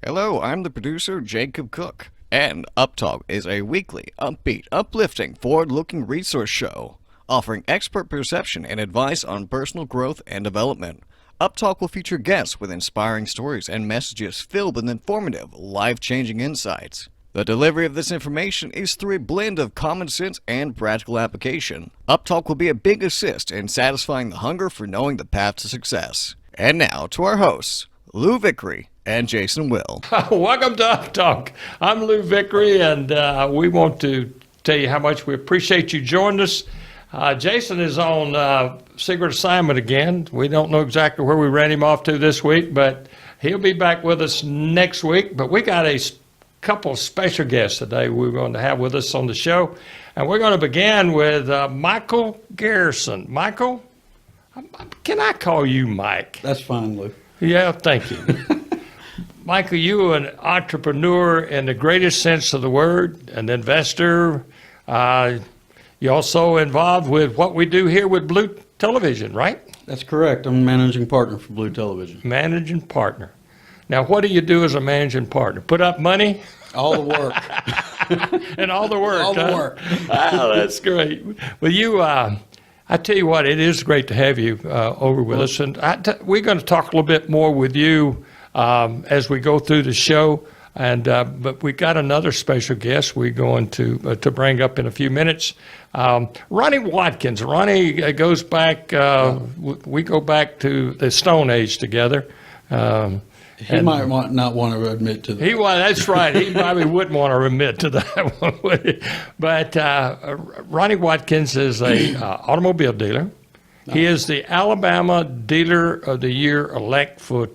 Hello, I'm the producer, Jacob Cook, and UpTalk is a weekly, upbeat, uplifting, forward-looking resource show, offering expert perception and advice on personal growth and development. UpTalk will feature guests with inspiring stories and messages filled with informative, life-changing insights. The delivery of this information is through a blend of common sense and practical application. UpTalk will be a big assist in satisfying the hunger for knowing the path to success. And now to our hosts, Lou Vickery and Jason Will. Welcome to UpTalk. I'm Lou Vickery, and we want to tell you how much we appreciate you joining us. Jason is on secret assignment again. We don't know exactly where we ran him off to this week, but he'll be back with us next week. But we got a couple of special guests today we're going to have with us on the show. And we're going to begin with Michael Garrison. Michael, can I call you Mike? That's fine, Lou. Yeah, thank you. Michael, you are an entrepreneur in the greatest sense of the word, an investor. You're also involved with what we do here with Blue Television, right? That's correct. I'm managing partner for Blue Television. Managing partner. Now, what do you do as a managing partner? Put up money? All the work. And all the work. All the work. Oh, that's great. Well, you, I tell you what, it is great to have you over with us. And we're going to talk a little bit more with you as we go through the show. And but we got another special guest we're going to bring up in a few minutes. Ronnie Watkins. Ronnie goes back, we go back to the Stone Age together. He might not want to admit to that. That's right. He probably wouldn't want to admit to that one, would he? But Ronnie Watkins is a automobile dealer. He is the Alabama Dealer of the Year elect for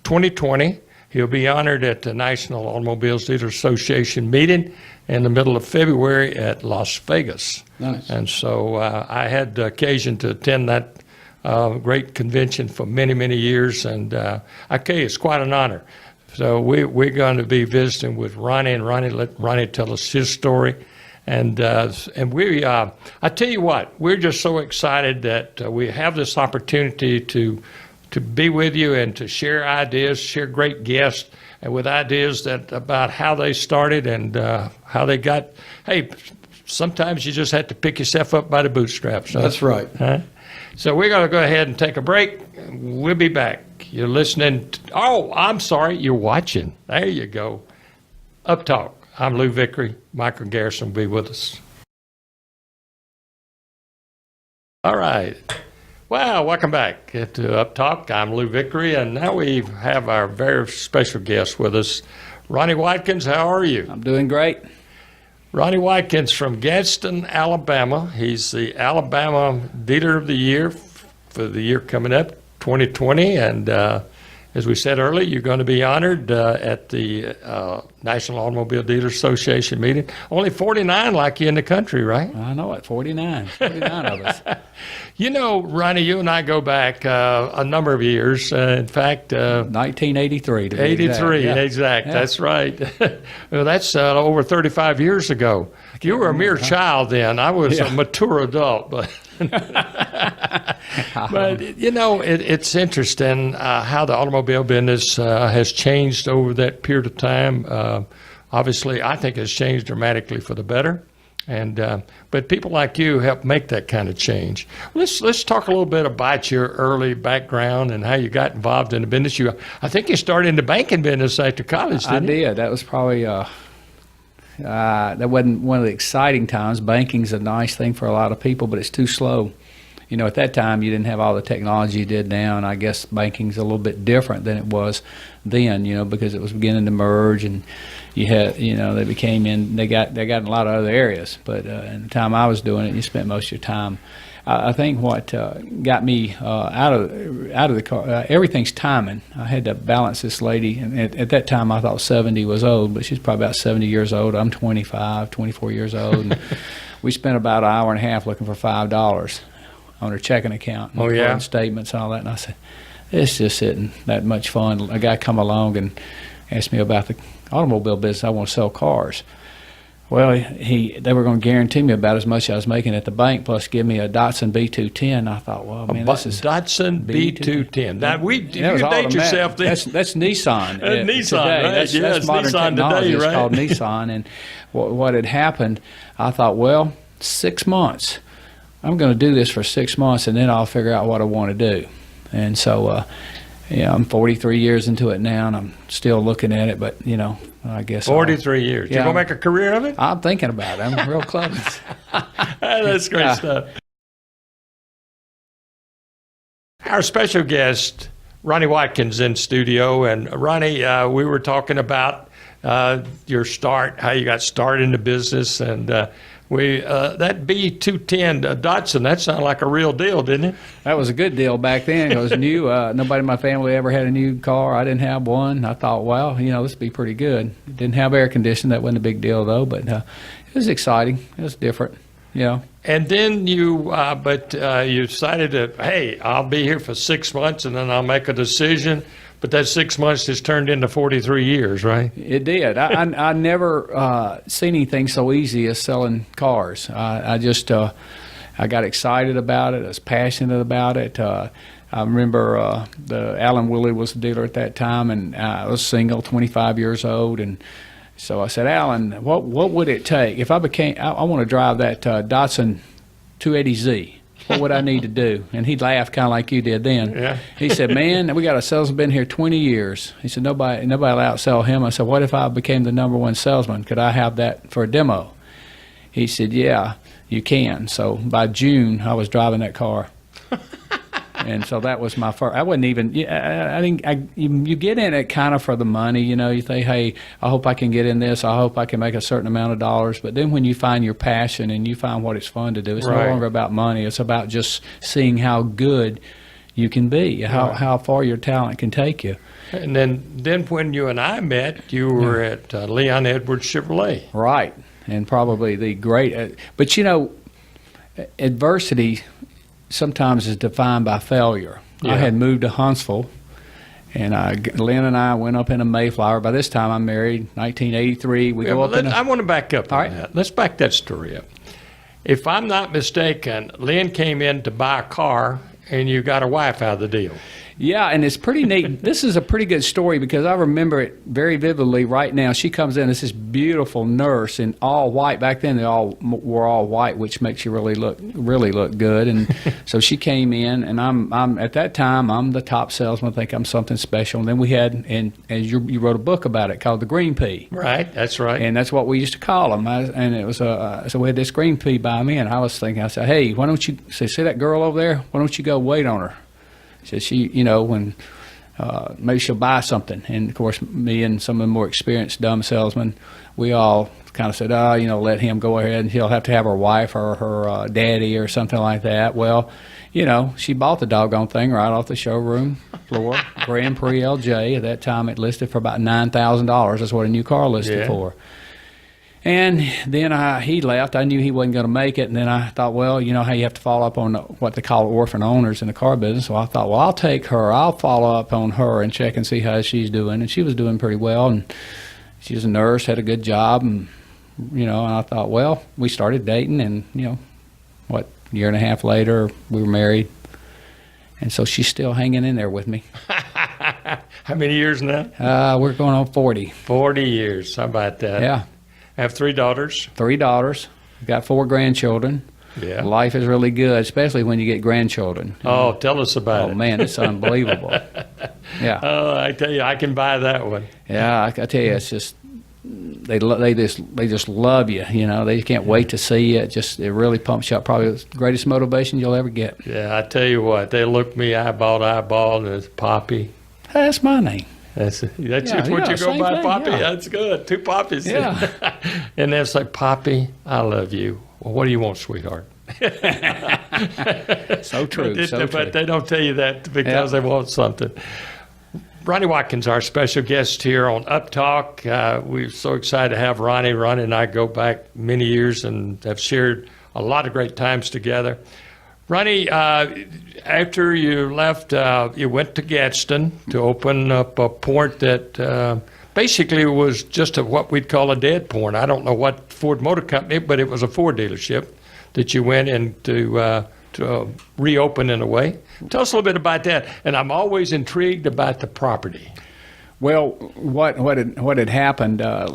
2020. He'll be honored at the National Automobiles Dealer Association meeting in the middle of February at Las Vegas. Nice. And so I had the occasion to attend that great convention for many, many years, and I tell you, it's quite an honor. So we're going to be visiting with Ronnie, and let Ronnie tell us his story. And we, I tell you what, we're just so excited that we have this opportunity to be with you and to share ideas, share great guests, and with ideas about how they started and how they got. Hey, sometimes you just have to pick yourself up by the bootstraps. Huh? That's right. Huh? So we're going to go ahead and take a break. We'll be back. You're listening. I'm sorry. You're watching. There you go. UpTalk. I'm Lou Vickery. Michael Garrison will be with us. All right. Well, welcome back to UpTalk. I'm Lou Vickery, and now we have our very special guest with us, Ronnie Watkins. How are you? I'm doing great. Ronnie Watkins from Gadsden, Alabama. He's the Alabama Dealer of the Year for the year coming up, 2020. And as we said earlier, you're going to be honored at the National Automobile Dealer Association meeting. Only 49 like you in the country, right? I know it, 49 of us. You know, Ronnie, you and I go back a number of years. In fact, 1983 to be 83, exact. Yeah. That's right. Well, that's over 35 years ago. You were a mere child then. I was a mature adult. But, but you know, it's interesting how the automobile business has changed over that period of time. Obviously, I think it's changed dramatically for the better. And but people like you help make that kind of change. Let's talk a little bit about your early background and how you got involved in the business. I think you started in the banking business after college, didn't you? I did. That was probably that wasn't one of the exciting times. Banking's a nice thing for a lot of people, but it's too slow. You know, at that time you didn't have all the technology you did now, and I guess banking's a little bit different than it was then. You know, because it was beginning to merge and. You had, you know, they got in a lot of other areas, but in the time I was doing it, you spent most of your time. I think what got me out of the car, everything's timing. I had to balance this lady, and at that time I thought 70 was old, but she's probably about 70 years old. I'm 24 years old, and we spent about an hour and a half looking for $5 on her checking account, and statements and all that. And I said, it's just isn't that much fun. A guy come along and asked me about the automobile business. I want to sell cars. Well, they were going to guarantee me about as much as I was making at the bank, plus give me a Datsun B210. I thought, well, man, this is Datsun B210. Now, you was date yourself then. That's Nissan. Nissan, today. right? That's modern Nissan technology. today, right? It's called Nissan. And what had happened, I thought, well, 6 months. I'm going to do this for 6 months, and then I'll figure out what I want to do. And so, I'm 43 years into it now, and I'm still looking at it, but, I guess 43 years. Yeah. You going to make a career of it? I'm thinking about it. I'm real close. That's great stuff. Our special guest, Ronnie Watkins, in studio. And Ronnie, we were talking about your start, how you got started in the business, and that B210 Datsun, that sounded like a real deal, didn't it? That was a good deal back then. It was new. Nobody in my family ever had a new car. I didn't have one. I thought, well, this would be pretty good. It didn't have air conditioning. That wasn't a big deal, though. But it was exciting. It was different. And then you decided to, hey, I'll be here for 6 months, and then I'll make a decision. But that 6 months just turned into 43 years, right? It did. I never seen anything so easy as selling cars. I got excited about it. I was passionate about it. I remember Alan Woolley was the dealer at that time, and I was single, 25 years old, and so I said, Alan, what would it take if I want to drive that Datsun 280Z? What would I need to do? And he laughed kind of like you did then. Yeah. He said, man, we got a salesman been here 20 years. He said, nobody will outsell him. I said, what if I became the #1 salesman? Could I have that for a demo? He said, yeah, you can. So by June, I was driving that car. And so that was my first. I wasn't even. You get in it kind of for the money, You think, hey, I hope I can get in this. I hope I can make a certain amount of dollars. But then when you find your passion and you find what it's fun to do, it's Right. no longer about money. It's about just seeing how good you can be, how far your talent can take you. And then when you and I met, you were at Leon Edwards Chevrolet. Right, and probably the great. But adversity sometimes is defined by failure. Yeah. I had moved to Huntsville, and Lynn and I went up in a Mayflower. By this time, I'm married. 1983. We go up in I want to back up All on right. that. Let's back that story up. If I'm not mistaken, Lynn came in to buy a car, and you got a wife out of the deal. Yeah, and it's pretty neat. This is a pretty good story because I remember it very vividly right now. She comes in as this beautiful nurse in all white. Back then, they all were all white, which makes you really look good. And so she came in, and I'm at that time, I'm the top salesman. I think I'm something special. And then we had, and you wrote a book about it called The Green Pea. Right, that's right. And that's what we used to call them. And it was so we had this green pea by me, and I was thinking, I said, hey, why don't you see that girl over there? Why don't you go wait on her? So she, when maybe she'll buy something. And of course, me and some of the more experienced dumb salesmen, we all kind of said, let him go ahead, and he'll have to have her wife or her daddy or something like that. Well, she bought the doggone thing right off the showroom floor. Grand Prix LJ. At that time, it listed for about $9,000. That's what a new car listed for. And then he left. I knew he wasn't going to make it. And then I thought, well, how you have to follow up on what they call orphan owners in the car business. So I thought, well, I'll take her. I'll follow up on her and check and see how she's doing. And she was doing pretty well. And she was a nurse, had a good job. And, and I thought, well, we started dating. And, a year and a half later, we were married. And so she's still hanging in there with me. How many years now? We're going on 40. 40 years. How about that? Yeah. I have 3 daughters. 3 daughters. We've got 4 grandchildren. Yeah. Life is really good, especially when you get grandchildren. Oh, tell us about it. Oh, man, it's unbelievable. Yeah. Oh, I tell you, I can buy that one. Yeah, I tell you, it's just they just love you. They can't wait to see you. It really pumps you up. Probably the greatest motivation you'll ever get. Yeah, I tell you what, they look me eyeball to eyeball, and it's Poppy. That's my name. That's what yeah, you go same by, thing, Poppy. yeah. That's good. 2 Poppies. Yeah. And they'll say, Poppy, I love you. Well, what do you want, sweetheart? So true. But they don't tell you that because they want something. Ronnie Watkins, our special guest here on UpTalk. We're so excited to have Ronnie. Ronnie and I go back many years and have shared a lot of great times together. Ronnie, after you left, you went to Gadsden to open up a port that basically it was just what we'd call a dead point. I don't know what Ford Motor Company, but it was a Ford dealership that you went in to reopen in a way. Tell us a little bit about that. And I'm always intrigued about the property. Well, what had happened, I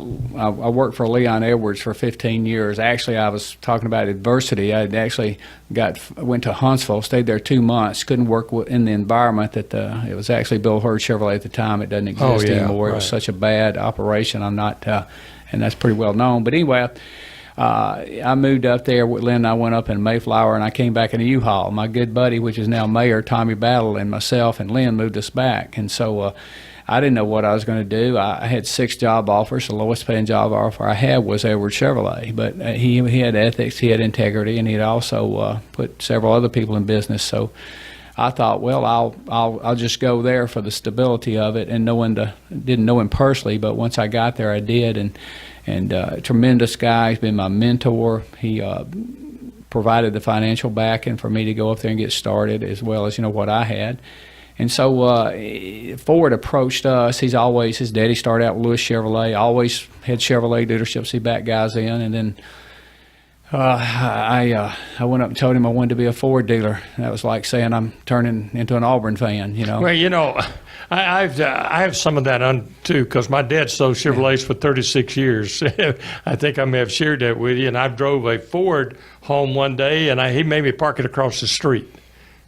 worked for Leon Edwards for 15 years. Actually, I was talking about adversity. I actually went to Huntsville, stayed there 2 months, couldn't work in the environment that it was actually Bill Hurd Chevrolet at the time. It doesn't exist anymore. Right. It was such a bad operation. I'm not, and that's pretty well known. But anyway, I moved up there with Lynn, and I went up in Mayflower, and I came back in a U-Haul. My good buddy, which is now Mayor, Tommy Battle, and myself and Lynn moved us back. And so I didn't know what I was going to do. I had 6 job offers. The lowest paying job offer I had was Edward Chevrolet. But he had ethics, he had integrity, and he had also put several other people in business. So I thought, well, I'll just go there for the stability of it, and didn't know him personally, but once I got there, I did. And a tremendous guy. He's been my mentor. He provided the financial backing for me to go up there and get started, as well as what I had. And so Ford approached us. His daddy started out with Lewis Chevrolet, always had Chevrolet dealerships. He backed guys in. And then I went up and told him I wanted to be a Ford dealer. That was like saying I'm turning into an Auburn fan, Well, I have some of that too, because my dad sold Chevrolets for 36 years. I think I may have shared that with you. And I drove a Ford home one day, and he made me park it across the street.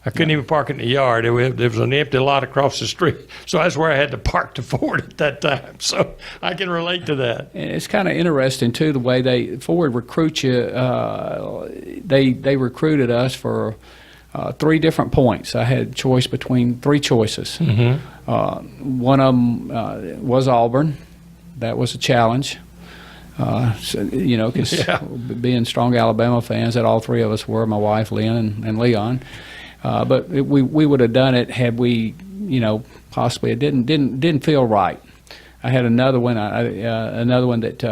I couldn't even park it in the yard. There was an empty lot across the street. So that's where I had to park the Ford at that time. So I can relate to that. And it's kind of interesting, too, the way Ford recruits you. They recruited us for 3 different points. I had choice between 3 choices. Mm-hmm. One of them was Auburn. That was a challenge. Because being strong Alabama fans, that all 3 of us were, my wife, Lynn, and Leon. But we would have done it had we, possibly it didn't feel right. I had another one that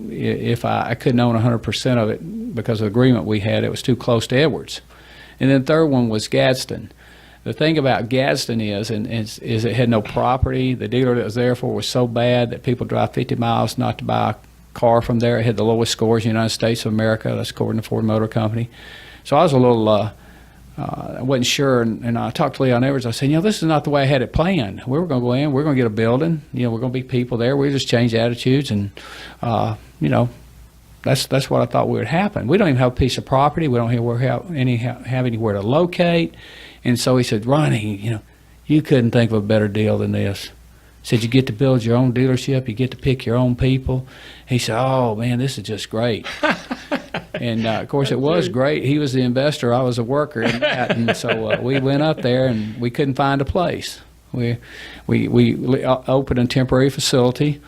if I couldn't own 100% of it because of the agreement we had, it was too close to Edwards. And then the third one was Gadsden. The thing about Gadsden is it had no property. The dealer that was there for was so bad that people drive 50 miles not to buy a car from there. It had the lowest scores in the United States of America. That's according to Ford Motor Company. So I was a little I wasn't sure, and I talked to Leon Edwards. I said, this is not the way I had it planned. We were going to go in, we're going to get a building, we're going to be people there. We just change attitudes, and that's what I thought would happen. We don't even have a piece of property. We don't have anywhere to locate. And so he said, Ronnie, you couldn't think of a better deal than this. He said, you get to build your own dealership, you get to pick your own people. He said, oh man, this is just great. And of course, it was great. He was the investor, I was a worker in that, and so we went up there and we couldn't find a place. We opened a temporary facility.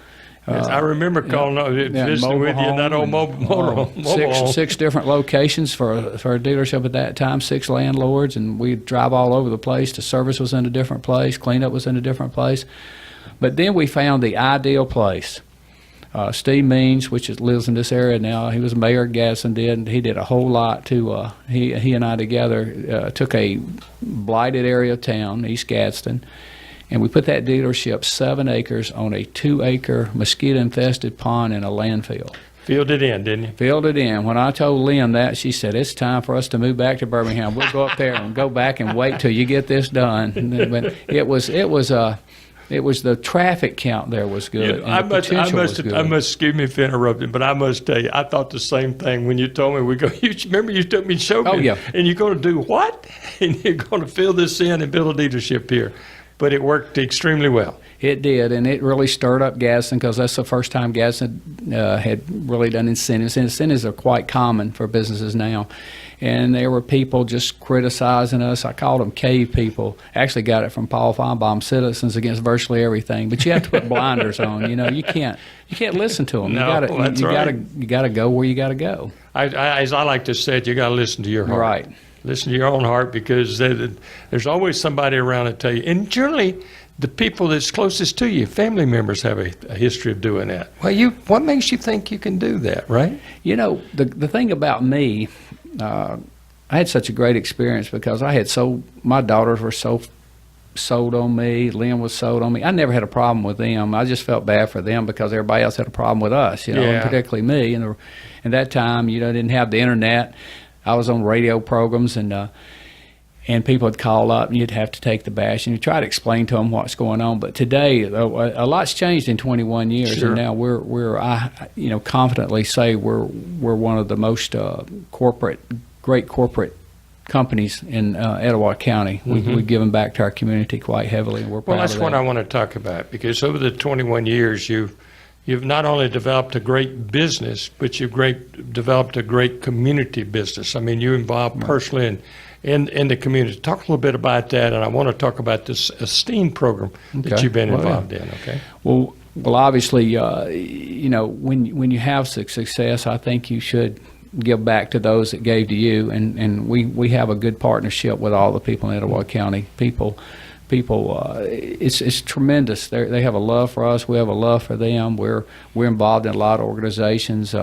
Yes, I remember visiting with you in that old mobile home. 6 different locations for a dealership at that time, 6 landlords, and we'd drive all over the place. The service was in a different place, cleanup was in a different place. But then we found the ideal place. Steve Means, which lives in this area now, he was mayor of Garrison, he did a whole lot to, he and I together took a blighted area of town, East Gadsden, and we put that dealership 7 acres on a 2-acre mosquito-infested pond in a landfill. Filled it in, didn't you? Filled it in. When I told Lynn that, she said, it's time for us to move back to Birmingham. We'll go up there and go back and wait till you get this done. But it was the traffic count there was good. I must excuse me for interrupting, but I must tell you, I thought the same thing when you told me remember you took me and showed me. Oh, yeah. And you're going to do what? And you're going to fill this in and build a dealership here. But it worked extremely well. It did, and it really stirred up Gadsden because that's the first time Gadsden had really done incentives. And incentives are quite common for businesses now. And there were people just criticizing us. I called them cave people. Actually got it from Paul Feinbaum, Citizens Against Virtually Everything. But you have to put blinders on. You can't listen to them. No, you gotta go where you gotta go. As I like to say it, you got to listen to your heart. Right. Listen to your own heart, because there's always somebody around to tell you. And generally, the people that's closest to you, family members, have a history of doing that. Well, what makes you think you can do that, right? The thing about me, I had such a great experience because my daughters were so sold on me. Lynn was sold on me. I never had a problem with them. I just felt bad for them because everybody else had a problem with us, and particularly me. And that time, didn't have the internet. I was on radio programs, and people would call up, and you'd have to take the bash, and you try to explain to them what's going on. But today, a lot's changed in 21 years, Sure. and now I confidently say we're one of the most great corporate companies in Etowah County. We've given back to our community quite heavily, and we're proud Well, that's of that. what I want to talk about, because over the 21 years, you've not only developed a great business, but you've developed a great community business. I mean, you're involved personally in the community. Talk a little bit about that, and I want to talk about this Esteem program that Okay. you've been Well, involved in, okay? Well, obviously, when you have success, I think you should give back to those that gave to you, and we have a good partnership with all the people in Etowah County. People, it's tremendous. They have a love for us. We have a love for them. We're involved in a lot of organizations.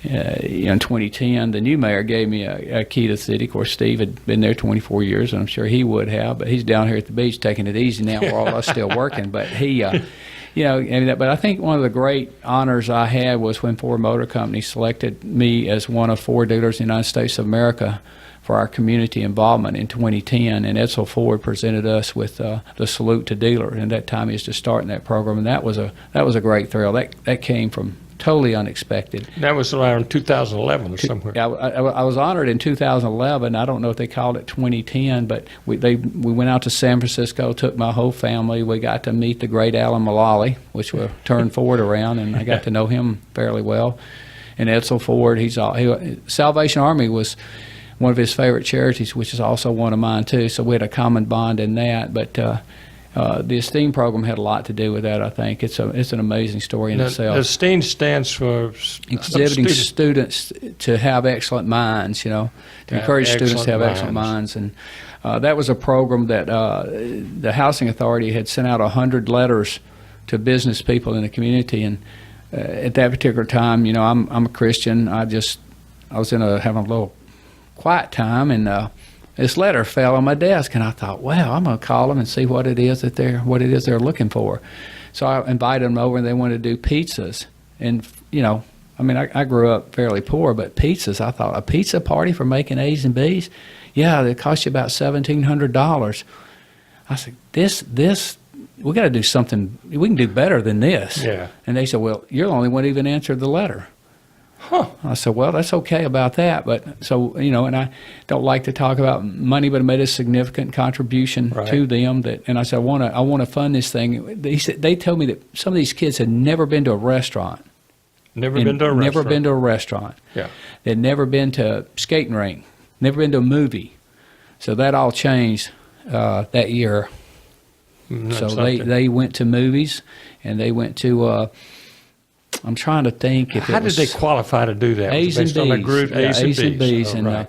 In 2010, the new mayor gave me a key to the city. Of course, Steve had been there 24 years, and I'm sure he would have, but he's down here at the beach taking it easy now. We're all still working, but he, but I think one of the great honors I had was when Ford Motor Company selected me as one of 4 dealers in the United States of America for our community involvement in 2010, and Edsel Ford presented us with the Salute to Dealer, and that time he was just starting that program, and that was a great thrill. That came from totally unexpected. That was around 2011 or somewhere. Yeah, I was honored in 2011. I don't know if they called it 2010, but we went out to San Francisco, took my whole family. We got to meet the great Alan Mullally, which will turn Ford around, and I got to know him fairly well. And Edsel Ford, Salvation Army was one of his favorite charities, which is also one of mine too. So we had a common bond in that. But the Esteem program had a lot to do with that. I think it's an amazing story in itself. Esteem stands for Exhibiting students to have excellent minds. To encourage students to have excellent minds, and that was a program that the Housing Authority had sent out 100 letters to business people in the community, and at that particular time, I'm a Christian. I was having a little quiet time, and this letter fell on my desk, and I thought, wow, I'm going to call them and see what it is they're looking for. So I invited them over, and they wanted to do pizzas. And I grew up fairly poor, but pizzas, I thought, a pizza party for making A's and B's? Yeah, it cost you about $1,700. I said, this we got to do something. We can do better than this. Yeah. And they said, well, you're the only one who even answered the letter. Huh. I said, well, that's okay about that, but so, and I don't like to talk about money, but it made a significant contribution to them. And I said, I want to fund this thing. They told me that some of these kids had never been to a restaurant. Never been to a restaurant. Yeah. They'd never been to a skating rink, never been to a movie. So that all changed that year. So they went to movies, and they went to I'm trying to think if How did they qualify to do that? A's and B's. On a group, A's and B's. And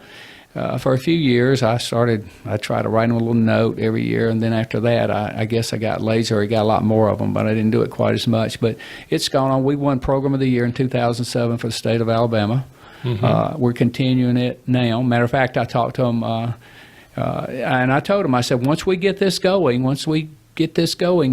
for a few years, I tried to write them a little note every year, and then after that, I guess I got lazier. I got a lot more of them, but I didn't do it quite as much. But it's gone on. We won Program of the Year in 2007 for the state of Alabama. Mm-hmm. We're continuing it now. Matter of fact, I talked to them, and I told them, I said, once we get this going,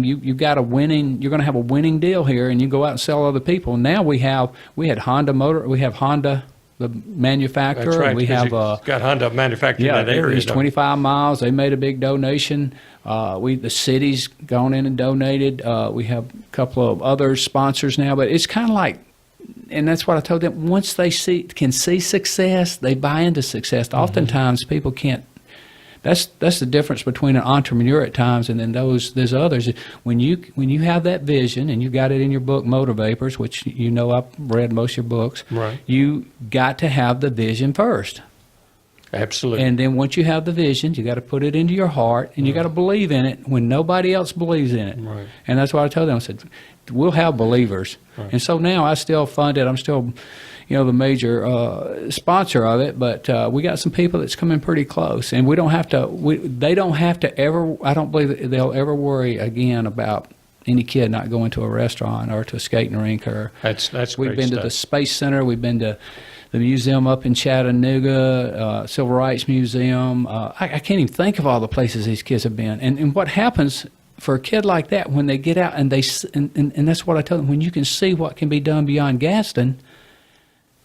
you've got you're going to have a winning deal here, and you go out and sell other people. Now we have Honda, the manufacturer. That's right. And we have got Honda manufacturing in that area. It's 25 miles. They made a big donation. The city's gone in and donated. We have a couple of other sponsors now, but it's kind of like, and that's what I told them. Once they can see success, they buy into success. Mm-hmm. Oftentimes, people can't. That's the difference between an entrepreneur at times and then there's others. When you have that vision, and you got it in your book Motor Vapors, which I've read most of your books. Right. You got to have the vision first. Absolutely. And then once you have the vision, you got to put it into your heart, and you got to believe in it when nobody else believes in it. Right. And that's what I told them. I said, we'll have believers. Right. And so now I still fund it. I'm still the major sponsor of it, but we got some people that's coming pretty close, and they don't have to ever, I don't believe that they'll ever worry again about any kid not going to a restaurant or to a skating rink. Or that's we've been to the Space Center, we've been to the museum up in Chattanooga, Civil Rights Museum. I can't even think of all the places these kids have been. And what happens for a kid like that when they get out and and that's what I tell them, when you can see what can be done beyond Gaston,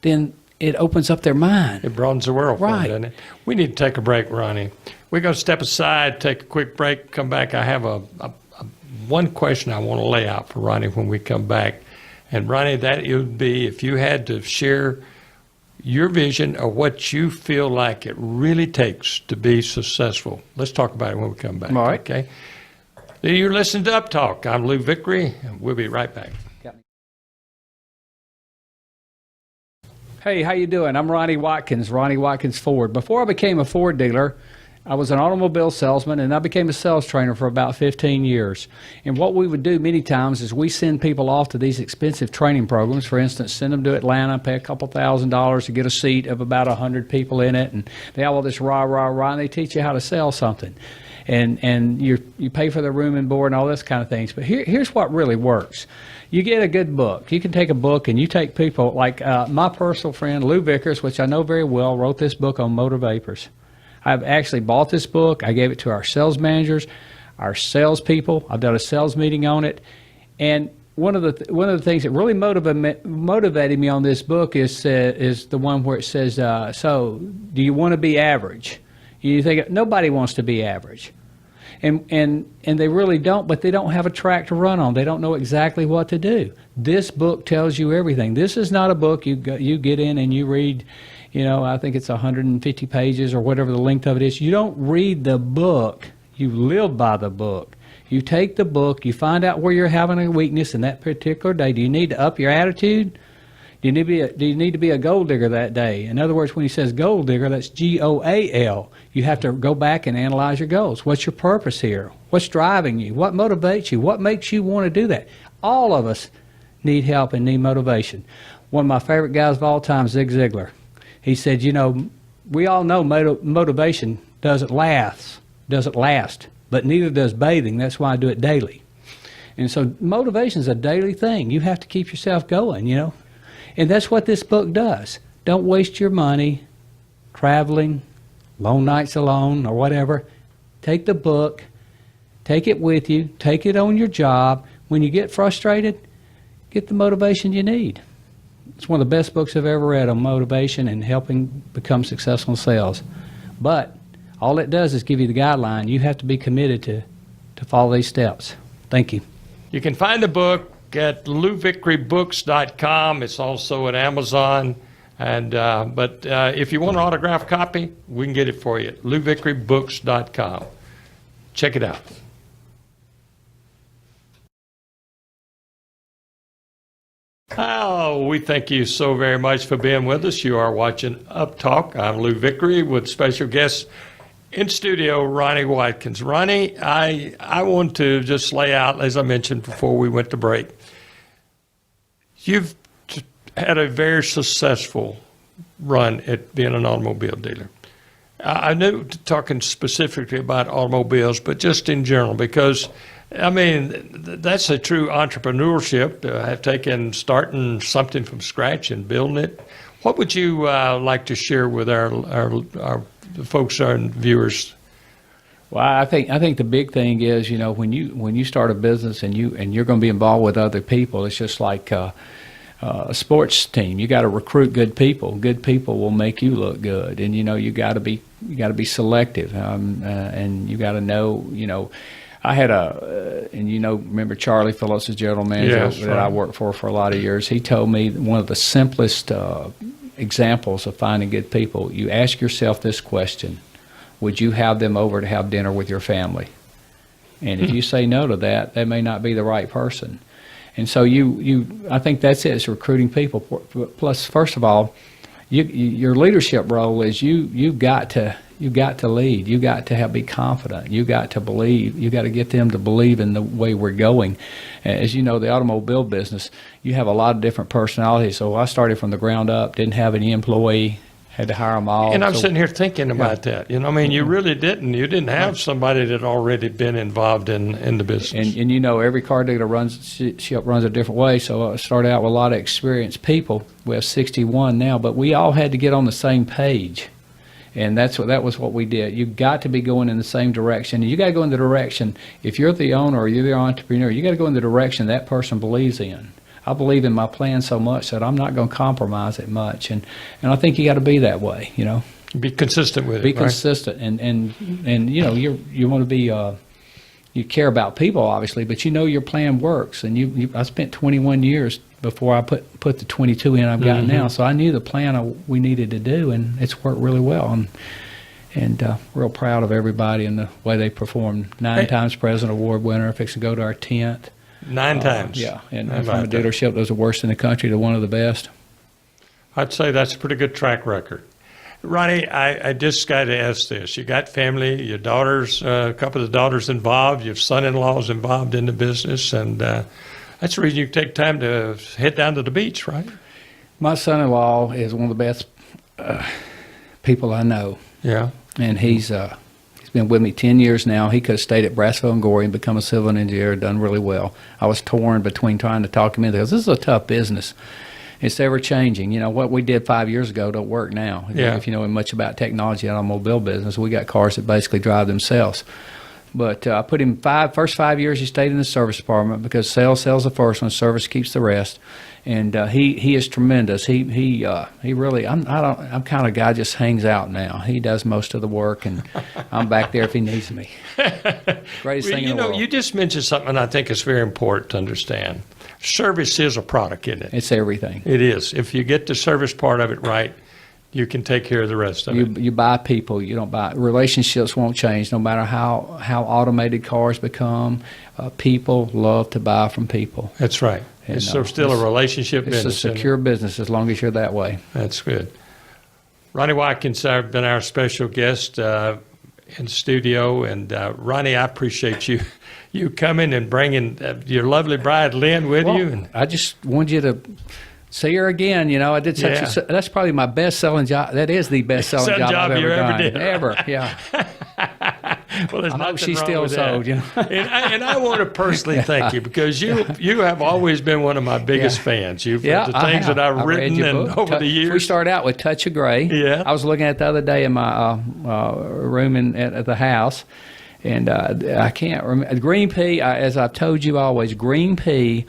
then it opens up their mind. It broadens the world for them, Right. doesn't it? We need to take a break, Ronnie. We're going to step aside, take a quick break, come back. I have one question I want to lay out for Ronnie when we come back. And Ronnie, that it would be if you had to share your vision of what you feel like it really takes to be successful. Let's talk about it when we come back. All right. Okay. You're listening to UpTalk. I'm Lou Vickery, and we'll be right back. Hey, how you doing? I'm Ronnie Watkins, Ronnie Watkins Ford. Before I became a Ford dealer, I was an automobile salesman, and I became a sales trainer for about 15 years. And what we would do many times is we send people off to these expensive training programs. For instance, send them to Atlanta, pay a couple $1,000s to get a seat of about 100 people in it, and they have all this rah, rah, rah, and they teach you how to sell something. And you pay for the room and board and all this kind of things. But here's what really works. You get a good book. You can take a book and you take people like my personal friend Lou Vickers, which I know very well, wrote this book on motor vapors. I've actually bought this book. I gave it to our sales managers, our salespeople. I've done a sales meeting on it. And one of the things that really motivated me on this book is the one where it says, so do you want to be average? You think nobody wants to be average. And they really don't, but they don't have a track to run on. They don't know exactly what to do. This book tells you everything. This is not a book you get in and you read, I think it's 150 pages or whatever the length of it is. You don't read the book. You live by the book. You take the book, you find out where you're having a weakness in that particular day. Do you need to up your attitude? Do you need to be a gold digger that day? In other words, when he says gold digger, that's G-O-A-L. You have to go back and analyze your goals. What's your purpose here? What's driving you? What motivates you? What makes you want to do that? All of us need help and need motivation. One of my favorite guys of all time, Zig Ziglar, he said, we all know motivation doesn't last, but neither does bathing. That's why I do it daily. And so motivation is a daily thing. You have to keep yourself going, And that's what this book does. Don't waste your money traveling, long nights alone, or whatever. Take the book, take it with you, take it on your job. When you get frustrated, get the motivation you need. It's one of the best books I've ever read on motivation and helping become successful in sales. But all it does is give you the guideline. You have to be committed to follow these steps. Thank you. You can find the book at louvickerybooks.com. It's also at Amazon. And but if you want an autographed copy, we can get it for you at louvickerybooks.com. Check it out. Oh, we thank you so very much for being with us. You are watching UpTalk. I'm Lou Vickery with special guest in studio, Ronnie Watkins. Ronnie, I want to just lay out, as I mentioned before we went to break, you've had a very successful run at being an automobile dealer. I know talking specifically about automobiles, but just in general, because, that's a true entrepreneurship, starting something from scratch and building it. What would you like to share with our folks, our viewers? Well, I think the big thing is, when you start a business and you're going to be involved with other people, it's just like a sports team. You got to recruit good people. Good people will make you look good, and you got to be selective, and you got to know. I had remember Charlie Phillips, the general manager that I worked for a lot of years. He told me one of the simplest examples of finding good people. You ask yourself this question: would you have them over to have dinner with your family? And if you say no to that, they may not be the right person. And so I think that's it. It's recruiting people. Plus, first of all, your leadership role is you've got to lead. You got to be confident. You got to believe. You got to get them to believe in the way we're going. As you know, the automobile business, you have a lot of different personalities. So I started from the ground up. Didn't have any employee. Had to hire them all. And I'm So- sitting here thinking about that. You know, I mean, you really didn't. You didn't have somebody that already been involved in the business. And you know, every car dealer ship runs a different way. So I started out with a lot of experienced people. We have 61 now, but we all had to get on the same page. And that was what we did. You got to be going in the same direction. And you got to go in the direction, if you're the owner or you're the entrepreneur, you got to go in the direction that person believes in. I believe in my plan so much that I'm not going to compromise it much. And I think you got to be that way, you know. Be consistent with it, Be right? consistent. And you know, you want to be, you care about people, obviously, but you know your plan works. And I spent 21 years before I put the 22 in I've got now. So I knew the plan we needed to do, and it's worked really well. And real proud of everybody and the way they performed. 9 times President Award winner, fixing to go to our 10th. 9 times. Yeah, and How from about a that? dealership that was the worst in the country to one of the best. I'd say that's a pretty good track record. Ronnie, I just got to ask this. You got family, your daughters, a couple of the daughters involved, your son-in-law's involved in the business, and that's the reason you take time to head down to the beach, right? My son-in-law is one of the best people I know. Yeah. And he's been with me 10 years now. He could have stayed at Brassville and Gorey and become a civil engineer, done really well. I was torn between trying to talk him into it, because this is a tough business. It's ever changing. You know, what we did 5 years ago don't work now. Yeah. If you know much about technology in the automobile business, we got cars that basically drive themselves. But I put him first 5 years he stayed in the service department, because sales the first one, service keeps the rest. And he is tremendous. He really, I'm kind of a guy just hangs out now. He does most of the work, and I'm back there if he needs me. Greatest thing in the world. You just mentioned something I think is very important to understand. Service is a product, isn't it? It's everything. It is. If you get the service part of it right, you can take care of the rest of it. You buy people. You don't buy relationships. Won't change no matter how automated cars become. People love to buy from people. That's right. And, It's still a relationship It's business. a secure business as long as you're that way. That's good. Ronnie Watkins has been our special guest in the studio, and Ronnie, I appreciate you coming and bringing your lovely bride Lynn with you. And I just wanted you to see her again. You know, I did that's probably my best-selling job. That is the best-selling job I've ever done. did. Ever, yeah. well, there's I hope nothing she's wrong still with sold, that. you know. and I want to personally thank you, because you have always been one of my biggest fans. You've the things that I've read written your and book. over the years. We started out with Touch of Gray. Yeah. I was looking at it the other day in my room at the house, and I can't remember. Green pea, as I've told you always, green pea.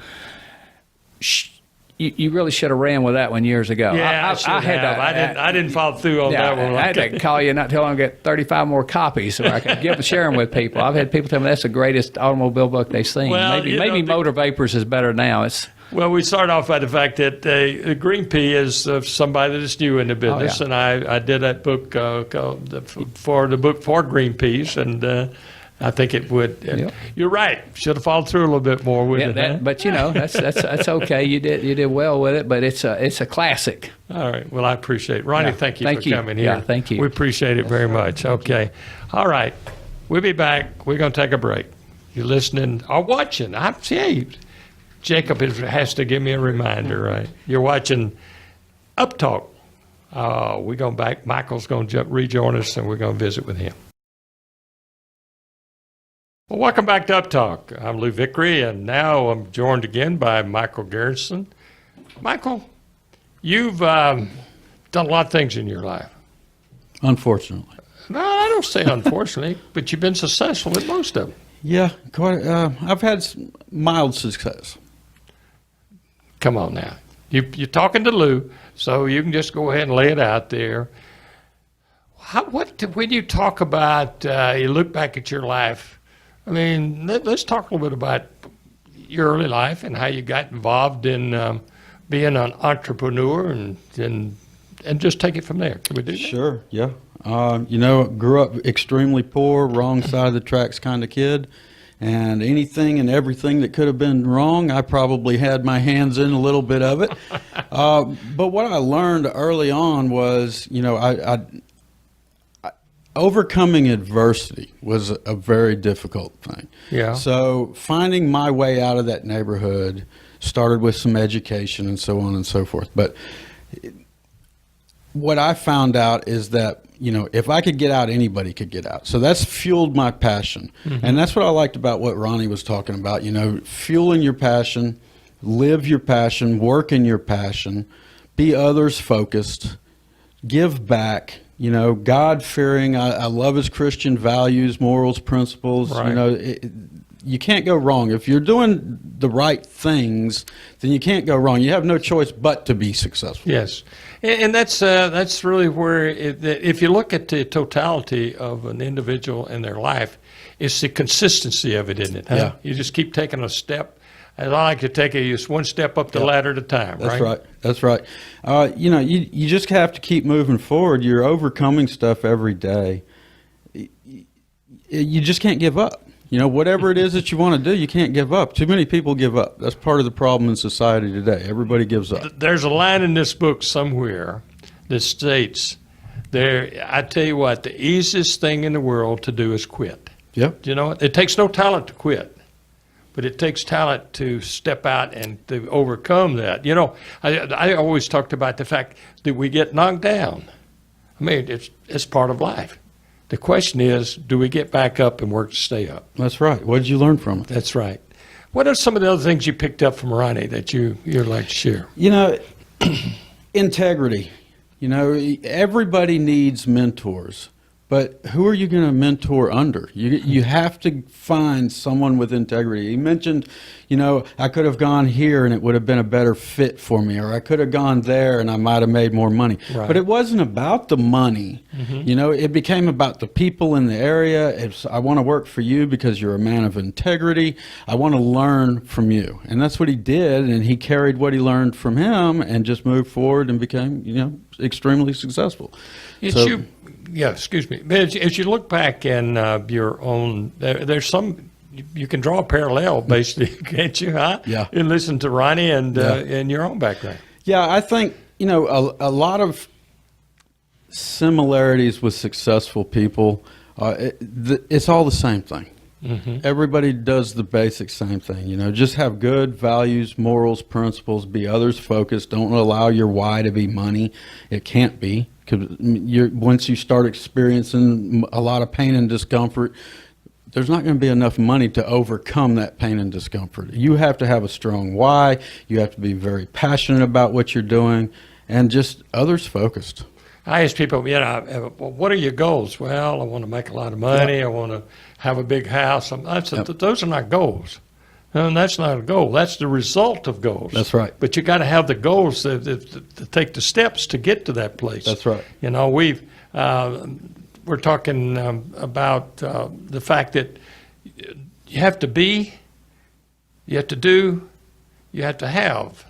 You really should have ran with that one years ago. Yeah, I didn't follow through on that one. I had to call you not till I get 35 more copies so I could share them with people. I've had people tell me that's the greatest automobile book they've seen. Well, maybe Motor Vapors is better now. Well, we start off by the fact that Green Pea is somebody that's new in the business, and I did that book for the book for Green Peas, and I think it would. Yep. You're right. Should have followed through a little bit more with it. Huh? But you know, that's okay. You did well with it, but it's a classic. All right. Well, I appreciate it. Ronnie, Yeah. thank you Thank for you. coming here. Yeah, thank you. We appreciate it very much. Okay. All right. We'll be back. We're going to take a break. You're listening or watching. I'm saying, Jacob has to give me a reminder, right? You're watching UpTalk. We're going back. Michael's going to rejoin us, and we're going to visit with him. Well, welcome back to UpTalk. I'm Lou Vickery, and now I'm joined again by Michael Garrison. Michael, you've done a lot of things in your life. Unfortunately. No, I don't say unfortunately, but you've been successful at most of them. Yeah, quite. I've had mild success. Come on now. You're talking to Lou, so you can just go ahead and lay it out there. When you talk about, you look back at your life, I mean, let's talk a little bit about your early life and how you got involved in being an entrepreneur, and just take it from there. Can we do that? Sure, yeah. Grew up extremely poor, wrong side of the tracks kind of kid. And anything and everything that could have been wrong, I probably had my hands in a little bit of it. But what I learned early on was, overcoming adversity was a very difficult thing. Yeah. So finding my way out of that neighborhood started with some education and so on and so forth. But what I found out is that, if I could get out, anybody could get out. So that's fueled my passion. And that's what I liked about what Ronnie was talking about, fueling your passion, live your passion, work in your passion, be others focused, give back, God fearing. I love his Christian values, morals, principles. Right. You can't go wrong. If you're doing the right things, then you can't go wrong. You have no choice but to be successful. Yes, and that's really where, if you look at the totality of an individual in their life, it's the consistency of it, isn't it? Huh? Yeah. You just keep taking a step. And I like to take it just one step up the ladder at a time, That's right? That's right. You just have to keep moving forward. You're overcoming stuff every day. You just can't give up. Whatever it is that you want to do, you can't give up. Too many people give up. That's part of the problem in society today. Everybody gives up. There's a line in this book somewhere that states, I tell you what, the easiest thing in the world to do is quit. Yep. You know what? It takes no talent to quit, but it takes talent to step out and to overcome that. I always talked about the fact that we get knocked down. I mean, it's part of life. The question is, do we get back up and work to stay up? That's right. What did you learn from it? That's right. What are some of the other things you picked up from Ronnie that you'd like to share? Integrity. Everybody needs mentors, but who are you going to mentor under? You have to find someone with integrity. He mentioned, I could have gone here and it would have been a better fit for me, or I could have gone there and I might have made more money. Right. But it wasn't about the money. It became about the people in the area. I want to work for you because you're a man of integrity. I want to learn from you. And that's what he did, and he carried what he learned from him and just moved forward and became, extremely successful. Excuse me. But as you look back in your own, there's some, you can draw a parallel, basically, can't you? Huh? Yeah. And listen to Ronnie and your own background. Yeah, I think, a lot of similarities with successful people. It's all the same thing. Everybody does the basic same thing. Just have good values, morals, principles, be others focused. Don't allow your why to be money. It can't be, because once you start experiencing a lot of pain and discomfort, there's not going to be enough money to overcome that pain and discomfort. You have to have a strong why. You have to be very passionate about what you're doing, and just others focused. I ask people, what are your goals? Well, I want to make a lot of money. Yeah. I want to have a big house. Those are not goals. And that's not a goal. That's the result of goals. That's right. But you got to have the goals to take the steps to get to that place. That's right. We're talking about the fact that you have to be, you have to do, you have to have.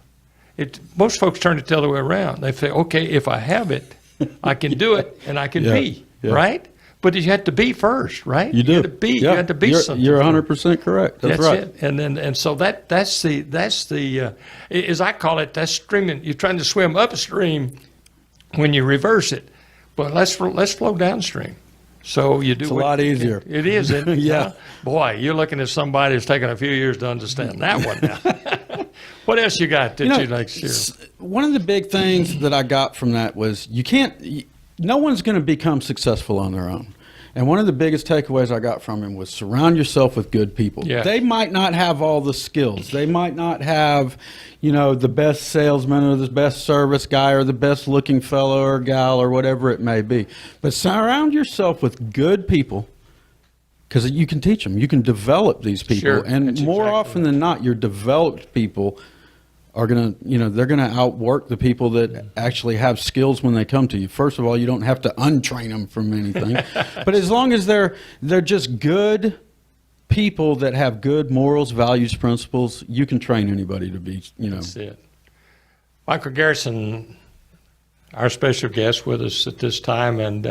Most folks turn it the other way around. They say, okay, if I have it, I can do it, and I can be, right? But you have to be first, right? You do. You have to be. Yeah. You have to be something. You're 100% correct. That's right. It. And so that's the as I call it, that's streaming. You're trying to swim upstream when you reverse it, but let's flow downstream. So you do. It's a lot easier. It is, isn't it? Yeah. Boy, you're looking at somebody who's taken a few years to understand that one now. What else you got that you'd like to share? One of the big things that I got from that was no one's going to become successful on their own. And one of the biggest takeaways I got from him was surround yourself with good people. Yeah. They might not have all the skills. They might not have, the best salesman or the best service guy or the best looking fellow or gal or whatever it may be. But surround yourself with good people, because you can teach them. You can develop these people. Sure. And That's more exactly often than not, your developed people are going to, they're going to outwork the people that actually have skills when they come to you. First of all, you don't have to untrain them from anything. But as long as they're just good people that have good morals, values, principles, you can train anybody to be, That's it. Michael Garrison, our special guest with us at this time, and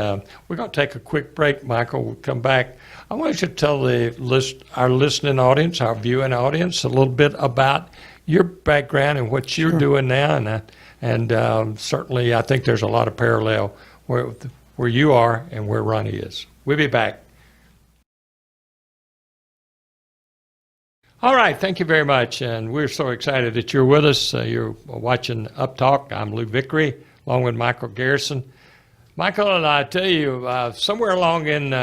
we're going to take a quick break. Michael, we'll come back. I want you to tell our listening audience, our viewing audience, a little bit about your background and what you're doing now, and certainly I think there's a lot of parallel where you are and where Ronnie is. We'll be back. All right, thank you very much, and we're so excited that you're with us. You're watching UpTalk. I'm Lou Vickery, along with Michael Garrison. Michael, and I tell you, somewhere along in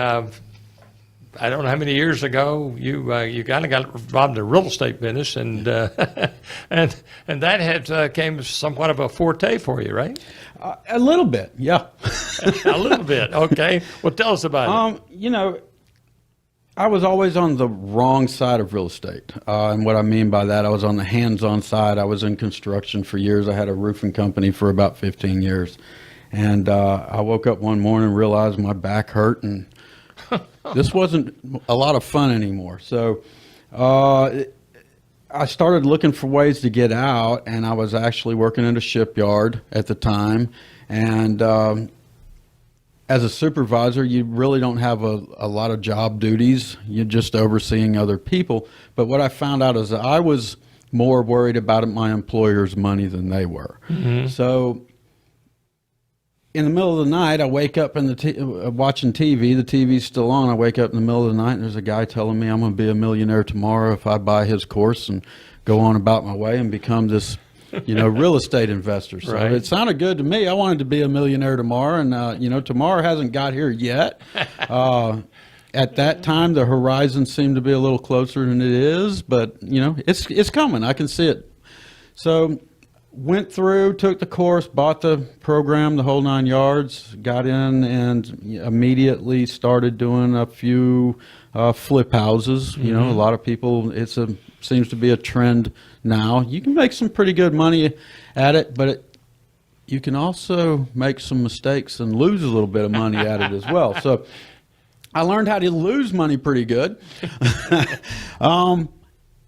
I don't know how many years ago you kind of got involved in the real estate business, and and that had came somewhat of a forte for you, right? A little bit, yeah. A little bit, okay. Well, tell us about it. You know, I was always on the wrong side of real estate, and what I mean by that, I was on the hands-on side. I was in construction for years. I had a roofing company for about 15 years, and I woke up one morning and realized my back hurt, and this wasn't a lot of fun anymore. So I started looking for ways to get out, and I was actually working in a shipyard at the time. And as a supervisor, you really don't have a lot of job duties. You're just overseeing other people. But what I found out is that I was more worried about my employer's money than they were. Mm-hmm. So in the middle of the night, I wake up in watching TV. The TV's still on. I wake up in the middle of the night, and there's a guy telling me I'm going to be a millionaire tomorrow if I buy his course and go on about my way and become this, real estate investor. So right. It sounded good to me. I wanted to be a millionaire tomorrow, and tomorrow hasn't got here yet. At that time, the horizon seemed to be a little closer than it is, but it's coming. I can see it. So went through, took the course, bought the program, the whole 9 yards, got in and immediately started doing a few flip houses. Mm-hmm. A lot of people, seems to be a trend now. You can make some pretty good money at it, but you can also make some mistakes and lose a little bit of money at it as well. So I learned how to lose money pretty good. And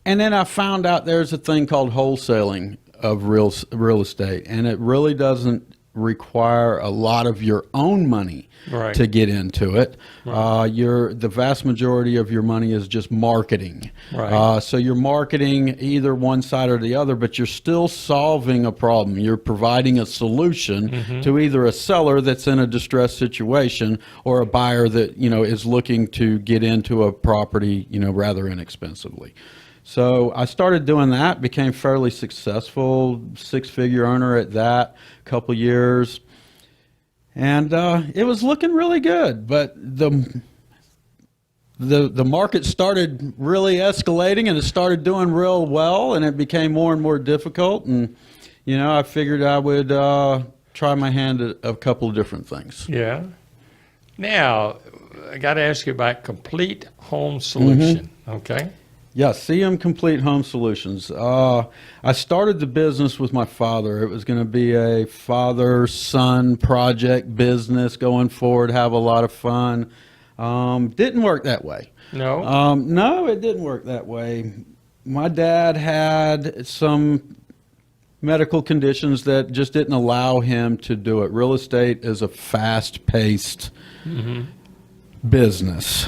then I found out there's a thing called wholesaling of real estate, and it really doesn't require a lot of your own money right. to get into it. Right. The vast majority of your money is just marketing. Right. So you're marketing either one side or the other, but you're still solving a problem. You're providing a solution mm-hmm. to either a seller that's in a distressed situation or a buyer that is looking to get into a property rather inexpensively. So I started doing that, became fairly successful, six-figure earner at that, couple years, and it was looking really good. But the market started really escalating, and it started doing real well, and it became more and more difficult. And I figured I would try my hand at a couple of different things. Yeah. Now I got to ask you about Complete Home Solution. Mm-hmm. Okay. Yeah, CM Complete Home Solutions. I started the business with my father. It was going to be a father-son project business going forward, have a lot of fun. Didn't work that way. No? No, it didn't work that way. My dad had some medical conditions that just didn't allow him to do it. Real estate is a fast-paced mm-hmm. business.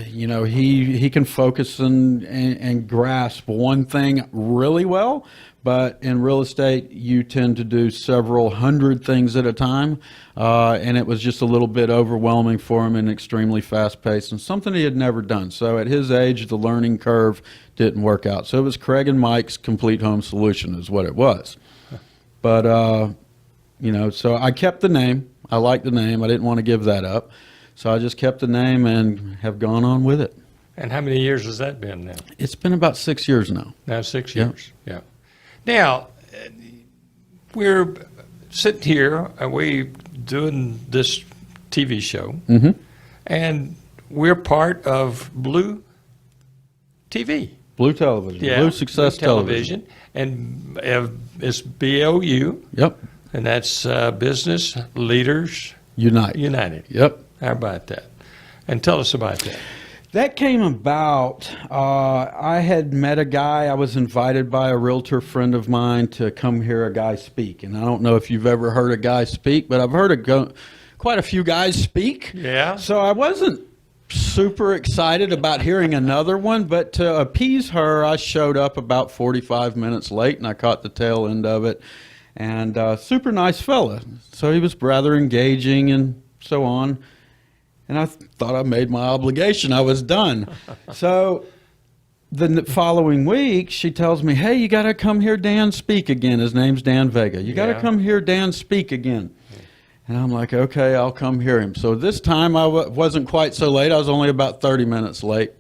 He can focus and grasp one thing really well, but in real estate you tend to do several hundred things at a time, and it was just a little bit overwhelming for him and extremely fast-paced and something he had never done. So at his age, the learning curve didn't work out. So it was Craig and Mike's Complete Home Solution is what it was. But so I kept the name. I liked the name. I didn't want to give that up. So I just kept the name and have gone on with it. And how many years has that been now? It's been about 6 years now. Now 6 years, yeah. Now, we're sitting here and we're doing this TV show, mm-hmm. and we're part of Blue TV. Blue Television, yeah, Blue Success Blue Television. And it's BLU. Yep. And that's Business Leaders United. Yep. How about that? And tell us about that. That came about, I had met a guy. I was invited by a realtor friend of mine to come hear a guy speak. And I don't know if you've ever heard a guy speak, but I've heard quite a few guys speak. Yeah. So I wasn't super excited about hearing another one, but to appease her, I showed up about 45 minutes late, and I caught the tail end of it. And super nice fella. So he was rather engaging and so on. And I thought I made my obligation. I was done. So the following week, she tells me, "Hey, you got to come hear Dan speak again." His name's Dan Vega. You got to Yeah. come hear Dan speak again. And I'm like, okay, I'll come hear him. So this time I wasn't quite so late. I was only about 30 minutes late.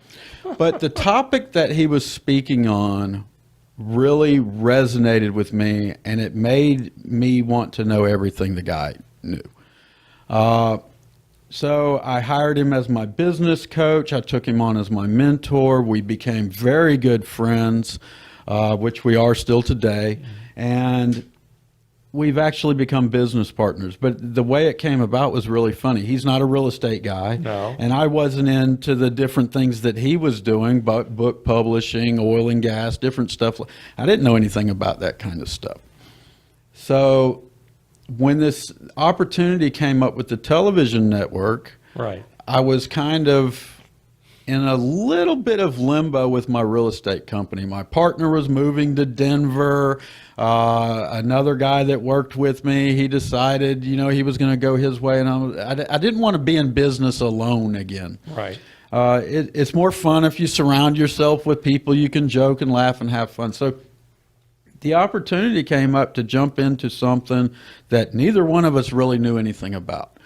But the topic that he was speaking on really resonated with me, and it made me want to know everything the guy knew. So I hired him as my business coach. I took him on as my mentor. We became very good friends, which we are still today. And we've actually become business partners. But the way it came about was really funny. He's not a real estate guy. No. And I wasn't into the different things that he was doing, book publishing, oil and gas, different stuff. I didn't know anything about that kind of stuff. So when this opportunity came up with the television network, Right. I was kind of in a little bit of limbo with my real estate company. My partner was moving to Denver. Another guy that worked with me, he decided, he was going to go his way, and I didn't want to be in business alone again. Right. It's more fun if you surround yourself with people you can joke and laugh and have fun. So the opportunity came up to jump into something that neither one of us really knew anything about.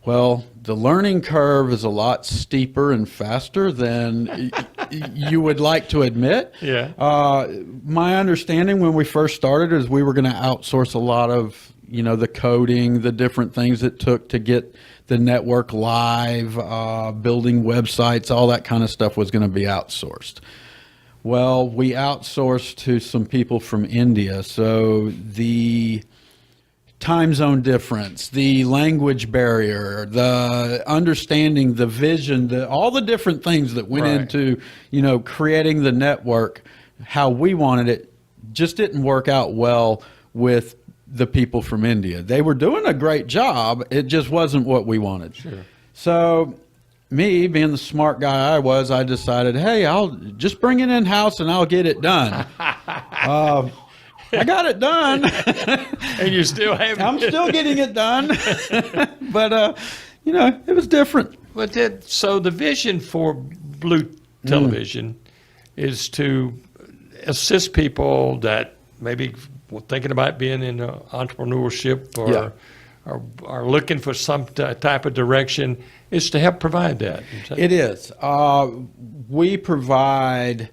Well, the learning curve is a lot steeper and faster than you would like to admit. Yeah. My understanding when we first started is we were going to outsource a lot of, the coding, the different things it took to get the network live, building websites, all that kind of stuff was going to be outsourced. Well, we outsourced to some people from India, so the time zone difference, the language barrier, the understanding, the vision, all the different things that went Right. into, creating the network, how we wanted it, just didn't work out well with the people from India. They were doing a great job. It just wasn't what we wanted. Sure. So me, being the smart guy I was, I decided, hey, I'll just bring it in-house and I'll get it done. I got it done. And you still haven't. I'm still getting it done. But, it was different. But so the vision for Blue Television is to assist people that maybe were thinking about being in entrepreneurship or are looking for some type of direction, is to help provide that. It is. We provide,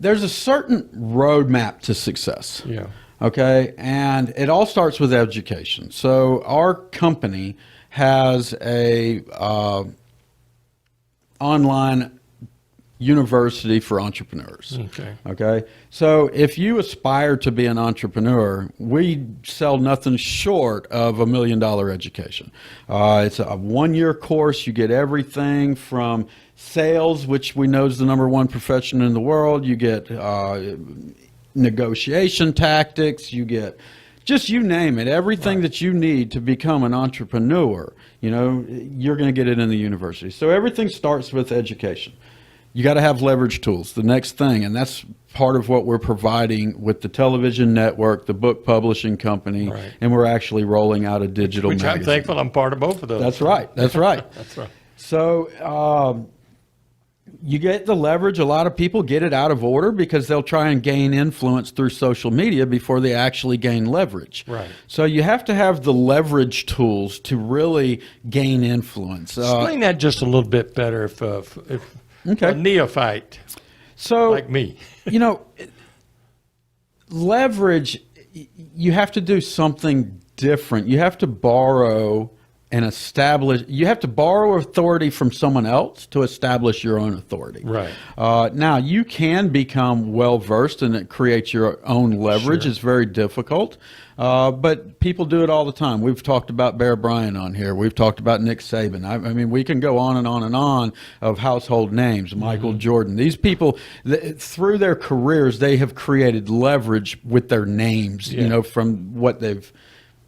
there's a certain roadmap to success. Yeah. Okay, and it all starts with education. So our company has a online university for entrepreneurs. Okay. Okay, so if you aspire to be an entrepreneur, we sell nothing short of $1 million education. It's a 1-year course. You get everything from sales, which we know is the #1 profession in the world. You get negotiation tactics. You get just, you name it, everything that you need to become an entrepreneur. You're going to get it in the university. So everything starts with education. You got to have leverage tools, the next thing, and that's part of what we're providing with the television network, the book publishing company, Right. and we're actually rolling out a digital Which magazine. I'm thankful I'm part of both of those. That's right. That's right. That's right. So you get the leverage. A lot of people get it out of order because they'll try and gain influence through social media before they actually gain leverage. Right. So you have to have the leverage tools to really gain influence. Explain that just a little bit better if Okay. a neophyte So like me. Leverage, you have to do something different. You have to borrow and establish, you have to borrow authority from someone else to establish your own authority. Right. Now, you can become well-versed and it creates your own leverage. Sure. It's very difficult, but people do it all the time. We've talked about Bear Bryant on here. We've talked about Nick Saban. I mean, we can go on and on and on of household names, Michael Jordan. These people, through their careers, they have created leverage with their names, Yeah. from what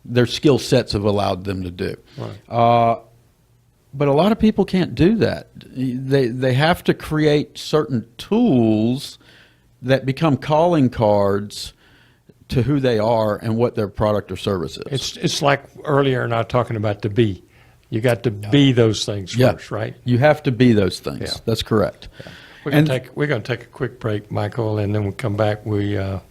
their skill sets have allowed them to do. Right. But a lot of people can't do that. They have to create certain tools that become calling cards to who they are and what their product or service is. It's like earlier not talking about the be. You got to be those things first, right? You have to be those things. Yeah. That's correct. We're gonna take a quick break, Michael, and then we'll come back. We a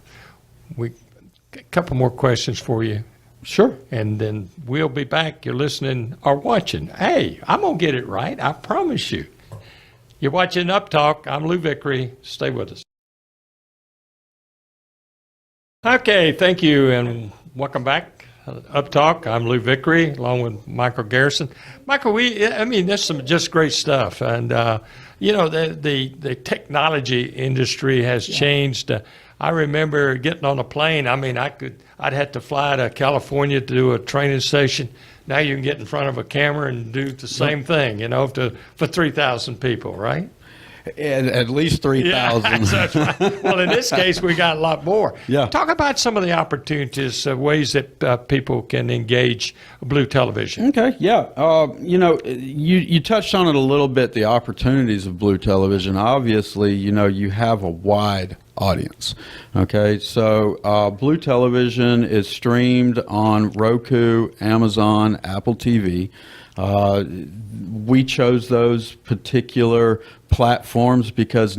couple more questions for you, Sure. and then we'll be back. You're listening or watching. Hey, I'm gonna get it right. I promise you. You're watching UpTalk. I'm Lou Vickery. Stay with us. Okay, thank you, and welcome back. UpTalk. I'm Lou Vickery, along with Michael Garrison. Michael, that's some just great stuff, and the technology industry has changed. I remember getting on a plane. I'd have to fly to California to do a training session. Now you can get in front of a camera and do the same thing, for 3,000 people, right? At least 3,000. Yeah, that's right. Well, in this case, we got a lot more. Yeah. Talk about some of the opportunities, ways that people can engage Blue Television. Okay, yeah. You touched on it a little bit, the opportunities of Blue Television. Obviously, you have a wide audience. Okay, so Blue Television is streamed on Roku, Amazon, Apple TV. We chose those particular platforms because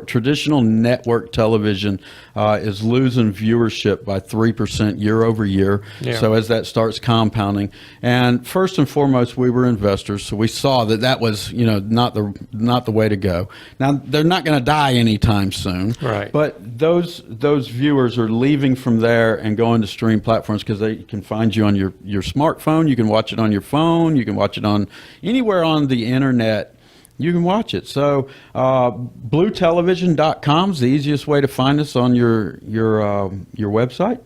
traditional network television is losing viewership by 3% year over year. Yeah. So as that starts compounding, and first and foremost, we were investors, so we saw that was not the way to go. Now they're not going to die anytime soon, Right. But those viewers are leaving from there and going to stream platforms because they can find you on your smartphone. You can watch it on your phone. You can watch it on anywhere on the internet. You can watch it. So bluetelevision.com is the easiest way to find us on your website.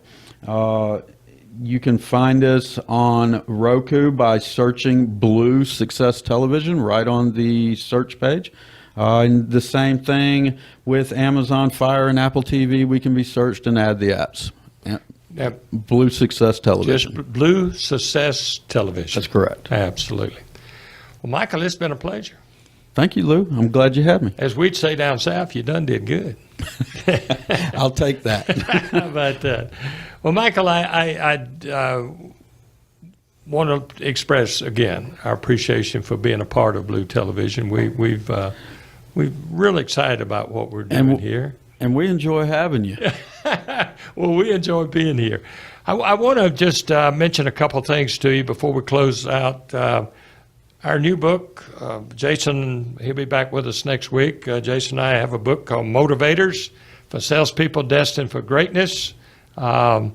You can find us on Roku by searching Blue Success Television right on the search page. And the same thing with Amazon Fire and Apple TV. We can be searched and add the apps. Yep. Blue Success Television. Just Blue Success Television. That's correct. Absolutely. Well, Michael, it's been a pleasure. Thank you, Lou. I'm glad you had me. As we'd say down south, you done did good. I'll take that. How about that? Well, Michael, I want to express again our appreciation for being a part of Blue Television. We're really excited about what we're doing here. And we enjoy having you. Well, we enjoy being here. I want to just mention a couple things to you before we close out. Our new book, Jason, he'll be back with us next week. Jason and I have a book called Motivators for Salespeople Destined for Greatness. Then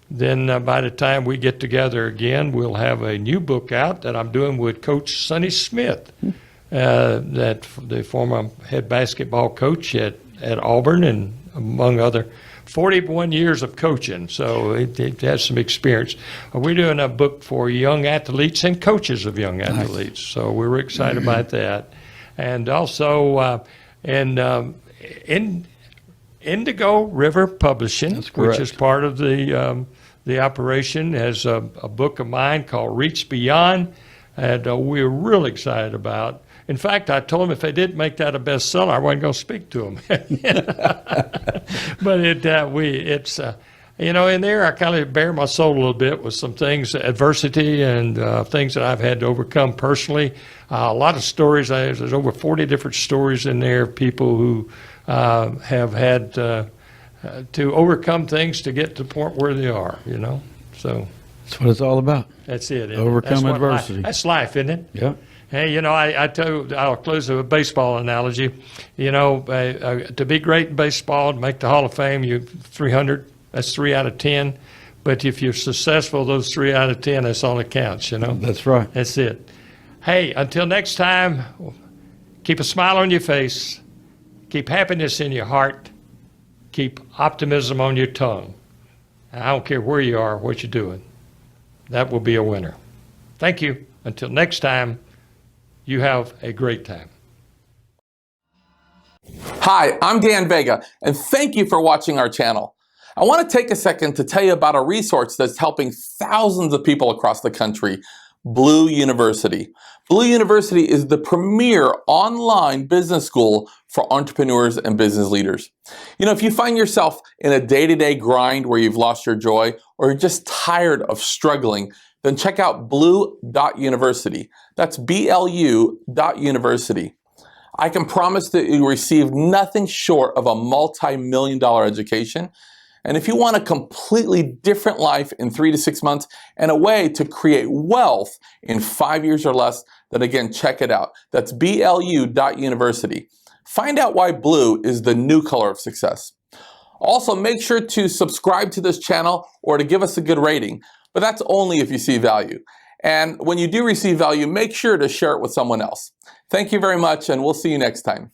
by the time we get together again, we'll have a new book out that I'm doing with Coach Sonny Smith, that the former head basketball coach at Auburn, and among other 41 years of coaching, so it has some experience. We're doing a book for young athletes and coaches of young athletes, so we're excited about that. And also, Indigo River Publishing, which is part of the operation, has a book of mine called Reach Beyond, and we're really excited about. In fact, I told them if they didn't make that a bestseller, I wasn't going to speak to them. But in there I kind of bare my soul a little bit with some things, adversity and things that I've had to overcome personally. A lot of stories. There's over 40 different stories in there, people who have had to overcome things to get to the point where they are, So that's what it's all about. That's it. Overcome adversity. That's life, isn't it? Yeah. Hey, I'll close with a baseball analogy. To be great in baseball, to make the Hall of Fame, you 300, that's 3 out of 10. But if you're successful, those 3 out of 10, that's all that counts, That's right. That's it. Hey, until next time, keep a smile on your face, keep happiness in your heart, keep optimism on your tongue. And I don't care where you are, what you're doing. That will be a winner. Thank you. Until next time, you have a great time. Hi, I'm Dan Vega, and thank you for watching our channel. I want to take a second to tell you about a resource that's helping thousands of people across the country, Blue University. Blue University is the premier online business school for entrepreneurs and business leaders. If you find yourself in a day-to-day grind where you've lost your joy or you're just tired of struggling, then check out blue.university. That's BLU.university. I can promise that you receive nothing short of a multi-million-dollar education. And if you want a completely different life in 3 to 6 months and a way to create wealth in 5 years or less, then again, check it out. That's BLU.university. Find out why blue is the new color of success. Also, make sure to subscribe to this channel or to give us a good rating, but that's only if you see value. And when you do receive value, make sure to share it with someone else. Thank you very much, and we'll see you next time.